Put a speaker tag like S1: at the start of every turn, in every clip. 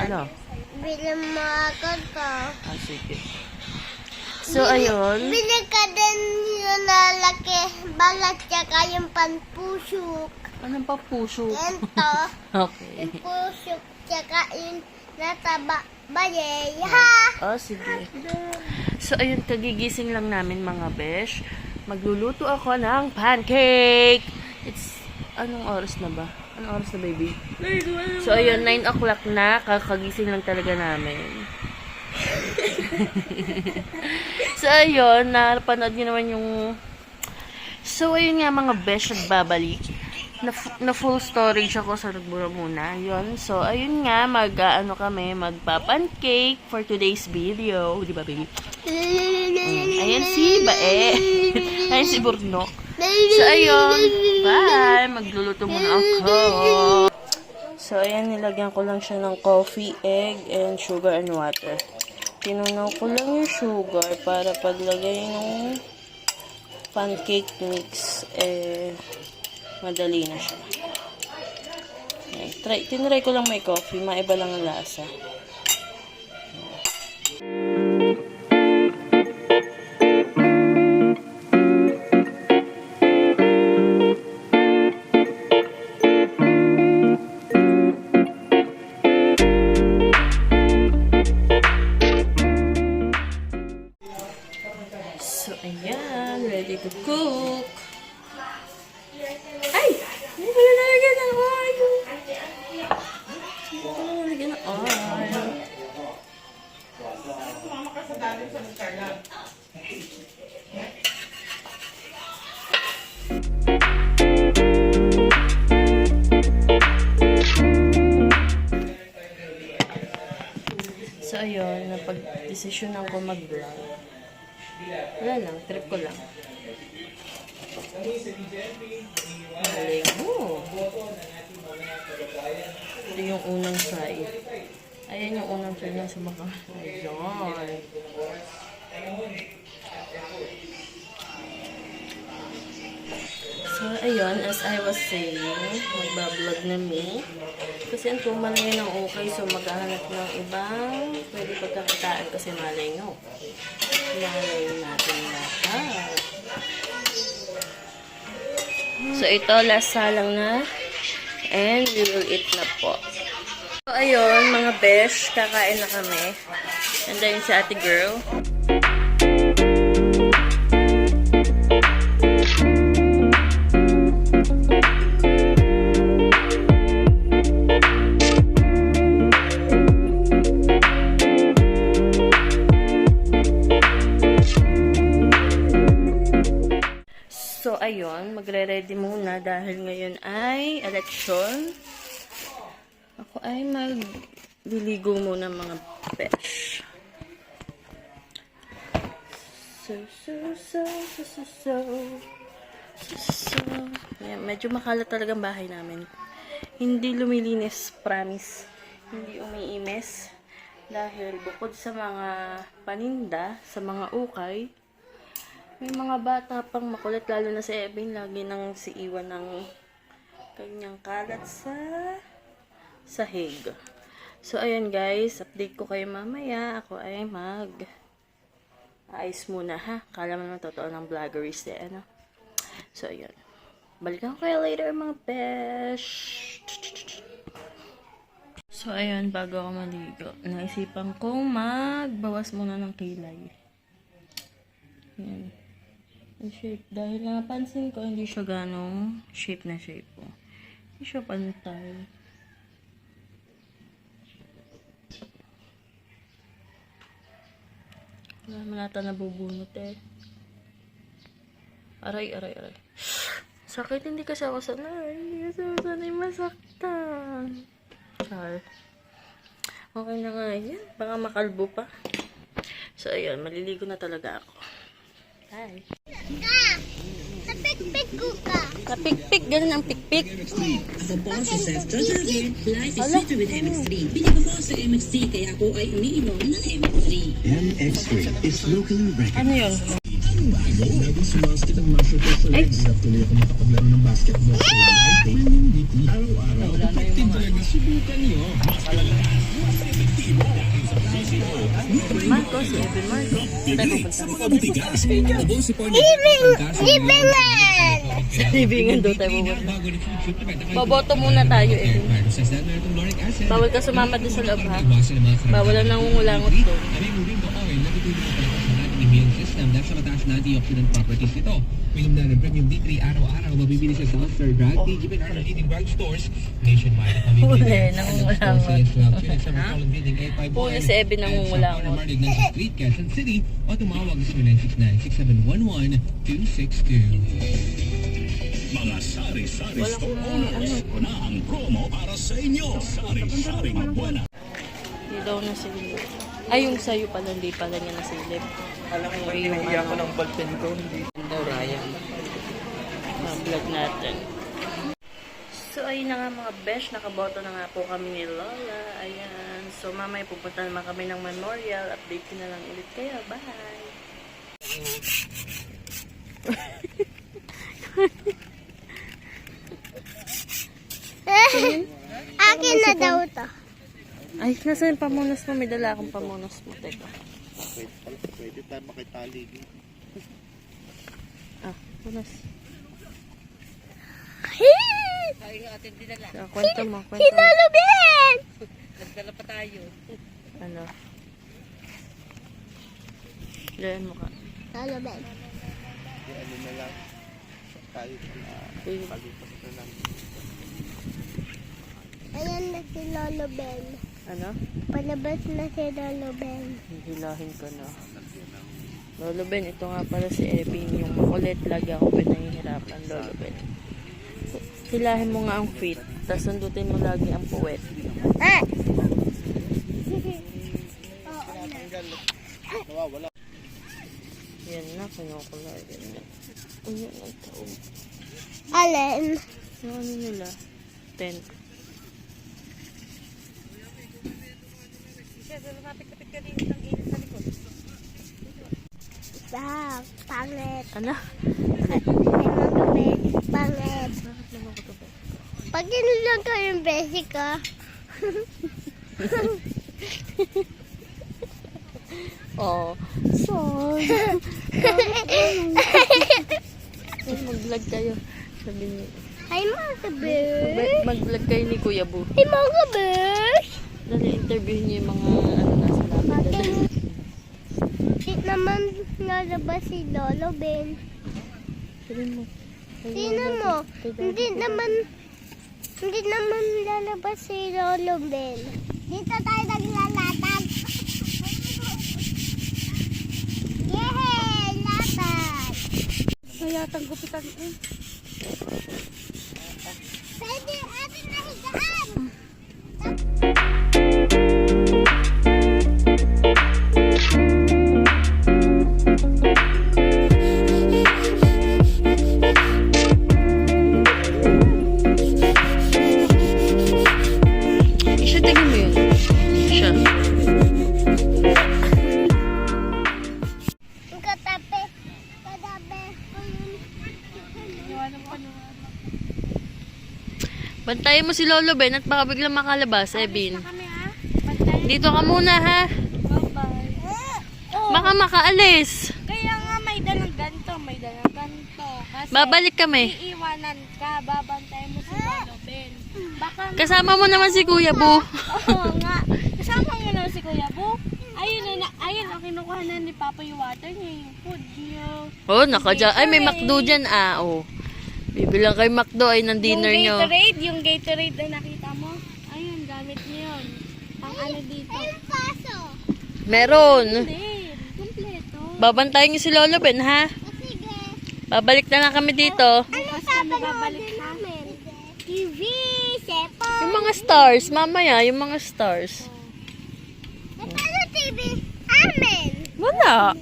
S1: Ano?
S2: Bili mo ako to.
S1: Ah, sige. So, ayun.
S2: Bili ka din yung lalaki, balat tsaka yung panpusok.
S1: Anong pa puso?
S2: Ito,
S1: Okay.
S2: yung pusok tsaka yung nataba bayay. Ha?
S1: Oh, sige. So, ayun, kagigising lang namin mga besh. Magluluto ako ng pancake. It's, anong oras na ba? Anong oras na, baby? So, ayun, 9 o'clock na. Kakagising lang talaga namin. So, ayun, napanood niyo naman yung... So, ayun nga mga besh, nagbabalik. Na full storage ako sa nagbura muna. Yun. So, ayun nga, magpa-pancake for today's video. Di ba, baby? Ayan si Bae. Ayan si Burnok. So, ayun. Bye! Magluluto muna ako. So, ayan, nilagyan ko lang siya ng coffee, egg, and sugar and water. Tinunaw ko lang yung sugar para paglagay ng pancake mix, madali na siya. Tinry ko lang may coffee, maiba lang ang lasa. So, ayan, ready to cook. Ay! Hindi ko na nalagyan ng oil. Hindi ko na nalagyan ng oil. So, ayun, napag-desisyonan ko mag-vlog. Wala lang, trip ko lang. Galing mo. Ito yung unang side. Ayan yung unang side ng sa baka. Ayan. So, ayun, as I was saying, magbablog na me. Kasi ang tumalay ng okay, so maghahanap ng ibang pwede pagkakitaan kasi malay nyo. Malay natin lahat. So, ito, last salang na. And we will eat na po. So, ayun, mga besh, kakain na kami. And then, si ate girl. So, ayun, magre-ready muna dahil ngayon ay eleksyon. Ako ay magliligo muna mga besh. So. Ayan, medyo makalat talagang bahay namin. Hindi lumilinis, promise. Hindi umiimes. Dahil bukod sa mga paninda, sa mga ukay, may mga bata pang makulit, lalo na si Evan, lagi nang iwan ng kanyang kalat sa sahig. So, ayan guys, update ko kayo mamaya. Ako ay ayos muna ha. Kala mo naman totoo ng vloggeries ano. So, ayan. Balikan ko kayo later mga besh. So, ayan, bago ako maligo, naisipan kong magbawas muna ng kilay. Ayan. Yung shape. Dahil napansin ko, hindi siya ganong shape na shape po. Hindi siya pantay. Wala naman nata nabubunot eh. Aray. Sakit, hindi kasi ako sanay. Hindi kasi ako sanay masaktan. Char. Okay na nga yan. Baka makalbo pa. So, ayun. Maliligo na talaga ako. Bye.
S2: Napikpik ko ka.
S1: Napikpik. Ganun ang pikpik.
S3: Ako po si Seth Josephine. Life is sweeter with MX3. Bili ko po sa MX3 kaya ako ay umiinom ng MX3.
S4: MX3 is locally recognized.
S1: Ano yun?
S4: Ang bago, naging sumasket ang muscle ko sa legs. Tuloy ako makapaglaro ng basketball. Araw-araw, effective talaga. Subukan niyo.
S1: Marco, si Evan Marco. Saan tayo pupunta?
S2: Libingan!
S1: Sa libingan daw tayo pupunta. Baboto muna tayo, Evan. Bawal ka sumama doon sa loob, ha? Bawal ang nangungulangot doon.
S5: immune system dahil sa mataas na antioxidant properties nito. Minom na ng Premium D3 araw-araw mabibili sa Dollar Drug, TGB at leading drugstores nationwide.
S1: Huli, nangungulangot. Huli si Evan nangungulangot.
S5: Marinig ng Street, Quezon City o tumawag sa 969-6711-262.
S6: Mga sari-sari
S1: Wala kong
S6: ito na ang promo para sa inyo. Sari-saring buwana.
S1: Hindi daw na silip. Ay, yung sayo pala, hindi pala niya nasilip.
S7: Alam ko,
S1: Yung
S7: hinihiya ko
S1: ano.
S7: ng ballpen ko. Hindi daw Ryan.
S1: Vlog natin. So, ayun na nga mga besh. Nakaboto na nga po kami ni Lola. Ayan. So, mamaya pupunta naman kami ng memorial. Update ko na lang ulit kayo. Bye!
S2: Akin na daw to.
S1: Ay, nasa yung pamunas mo? May dala akong pamunas mo. Teka.
S4: Pwede tayo makitali.
S1: Ah, punas. So, kwento mo, kwento mo.
S2: Hinalubin!
S1: Ano? Diyan mo ka.
S2: Hinalubin.
S4: Ano na lang. Tayo
S1: Uy,
S4: palipas na lang.
S2: Ayan na si Lolo Ben.
S1: ano?
S2: Palabas na si Lolo Ben.
S1: Hilahin ko na. Lolo Ben, ito nga pala si Evin. Yung makulit, lagi ako pinahihirapan, Lolo Ben. Hilahin mo nga ang feet, tapos sundutin mo lagi ang puwet.
S2: Ah!
S4: Nawawala.
S1: Yan na, kinukula. Yan na. Yan ang taong.
S2: Alin?
S1: Yung ano nila? Tent.
S2: Ah, pangit.
S1: Ano?
S2: Ay, mga besi, pangit.
S1: Bakit naman ko ito ba?
S2: Pag lang ko yung besi ko.
S1: Oh, sorry. Mag-vlog kayo. Sabi niyo.
S2: Ay, mga besi.
S1: Mag-vlog kayo ni Kuya Bu.
S2: Ay, mga besi.
S1: Dali, interviewin niyo yung mga ano nasa lapit. Dali.
S2: Hindi naman nalabas si Lolo Ben.
S1: Sabihin mo.
S2: Sino mo? Hindi naman lalabas si Lolo Ben. Dito tayo naglalatag. Yehey! Latag!
S1: Hayatang gupitan eh.
S2: Pwede atin na higaan!
S1: Siya, tingin mo yun. Siya.
S2: Ang katabi. Katabi.
S1: Bantayan mo si Lolo Ben at baka biglang makalabas, Evin.
S2: Kami ha? Pantay.
S1: Dito ka muna, ha?
S2: Bye-bye.
S1: Baka makaalis.
S2: Kaya nga may dalang ganito, may dalang ganito. Kasi
S1: Babalik kami.
S2: iiwanan ka, babantayan mo si Lolo Ben. Baka
S1: Kasama mo naman si Kuya Bu.
S2: Oo nga. Kasama mo na si Kuya Bu. Ayun na, ayun ang kinukuha na ni Papa yung water niya, yung food niya.
S1: Oh, nakadya. Ay, may McDo dyan, ah. Oh. Bibilang kay McDo ay ng dinner nyo.
S2: Yung Gatorade na nakita mo. Ayun, gamit niyo yun. Ang ano dito. Ayun, paso.
S1: Meron.
S2: Hindi, kumpleto.
S1: Babantayan nyo si Lolo Ben, ha?
S2: Sige.
S1: Babalik na lang kami dito.
S2: Ano babalik namin? TV, sepo.
S1: Yung mga stars, mamaya, yung mga stars.
S2: Ano TV? Amen.
S1: Wala.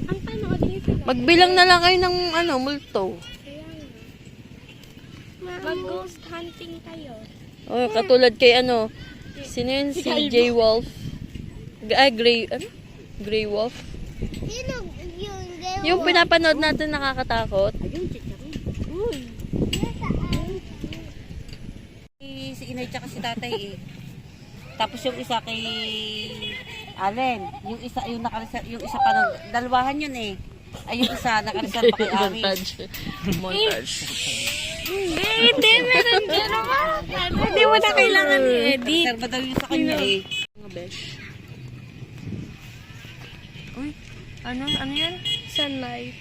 S2: Ang panoodin sila.
S1: Magbilang na lang kayo ng ano, multo.
S2: Mag-ghost hunting kayo.
S1: Oh, katulad kay ano, sino yun? Si J. Wolf. Ay, Grey, ano? Grey Wolf.
S2: Sino yung gay?
S1: Yung pinapanood natin nakakatakot.
S8: Si inay tsaka si tatay eh. Tapos yung isa kay Alin, yung isa pa ng dalawahan yun eh. Ay, yung isa nakareserve pa kay Ari.
S1: Montage.
S2: Hindi, meron dyan naman. Hindi mo na kailangan i-edit.
S8: Reserve daw yun sa kanya eh.
S1: Mga besh. Uy, ano yan?
S2: Sunlight.